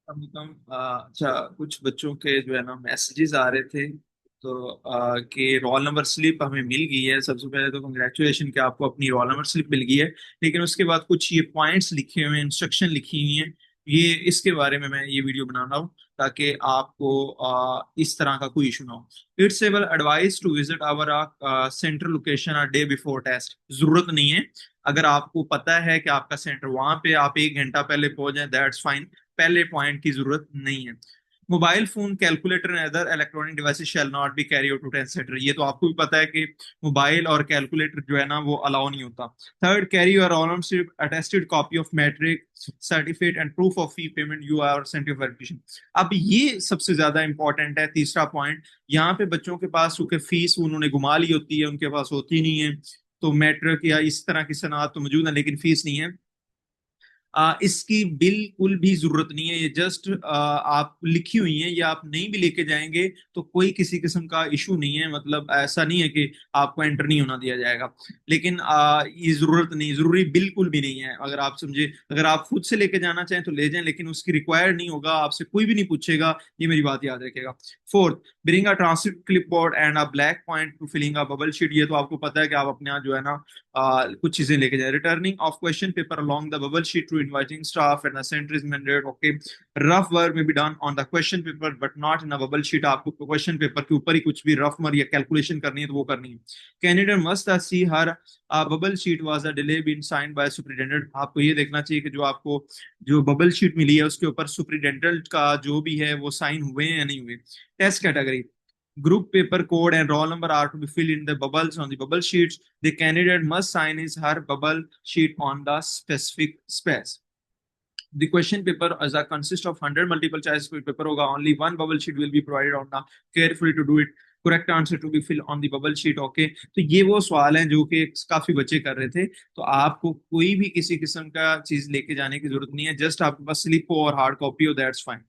अच्छा, कुछ बच्चों के जो है ना मैसेजेस आ रहे थे। तो कि रोल नंबर स्लिप हमें मिल गई है। सबसे पहले तो कंग्रेचुलेशन कि आपको अपनी रोल नंबर स्लिप मिल गई है। लेकिन उसके बाद कुछ ये पॉइंट्स लिखे हुए हैं, इंस्ट्रक्शन लिखी हुई हैं। ये इसके बारे में मैं ये वीडियो बना रहा हूँ ताकि आपको इस तरह का कोई इशू ना हो। It's able advice to visit our centre location a day before test. जरूरत नहीं है। अगर आपको पता है कि आपका सेंटर वहां पे, आप 1 घंटा पहले पहुंच जाए, दैट्स फाइन। पहले पॉइंट की जरूरत नहीं है। Mobile phone, calculator and other electronic devices shall not be carry out to tenth centre. ये तो आपको भी पता है कि मोबाइल और कैलकुलेटर जो है ना वो अलाउ नहीं होता। Third, carry your on attested copy of matric certificate and proof of fee payment your centre verification. अब ये सबसे ज्यादा इंपॉर्टेंट है, तीसरा पॉइंट। यहाँ पे बच्चों के पास चूंकि फीस उन्होंने घुमा ली होती है, उनके पास होती नहीं है। तो मैट्रिक या इस तरह की सनद तो मौजूद है लेकिन फीस नहीं है। इसकी बिल्कुल भी जरूरत नहीं है। ये जस्ट आप लिखी हुई है, ये आप नहीं भी लेके जाएंगे तो कोई किसी किस्म का इशू नहीं है। मतलब ऐसा नहीं है कि आपको एंटर नहीं होना दिया जाएगा। लेकिन ये जरूरत नहीं, जरूरी बिल्कुल भी नहीं है। अगर आप समझे, अगर आप खुद से लेके जाना चाहें तो ले जाएं, लेकिन उसकी रिक्वायर्ड नहीं होगा, आपसे कोई भी नहीं पूछेगा। ये मेरी बात याद रखेगा। Fourth, bring a transcript clipboard and a black point to filling a bubble sheet. ये तो आपको पता है कि आप अपने यहाँ जो है ना कुछ चीजें लेके जाए। Returning of question paper along the bubble sheet to invigilating staff and the centre is mandated. Okay, rough work में be done on the question paper but not in a bubble sheet. आपको question paper के ऊपर ही कुछ भी rough work या calculation करनी है तो वो करनी है। Candidate must see her bubble sheet was a delay been signed by superintendent. आपको ये देखना चाहिए कि जो आपको जो बबल शीट मिली है उसके ऊपर सुपरिटेंडेंट का जो भी है वो साइन हुए हैं या नहीं हुए। Test category, group paper code and roll number are to be filled in the bubbles on the bubble sheets. The candidate must sign his her bubble sheet on the specific space. The question paper as a consist of 100 multiple choice paper होगा. Only one bubble sheet will be provided on the carefully to do it. Correct answer to be fill on the bubble sheet. Okay, तो ये वो सवाल हैं जो कि काफी बच्चे कर रहे थे। तो आपको कोई भी किसी किस्म का चीज लेके जाने की जरूरत नहीं है। जस्ट आपके पास स्लिप हो और हार्ड कॉपी हो, दैट्स फाइन।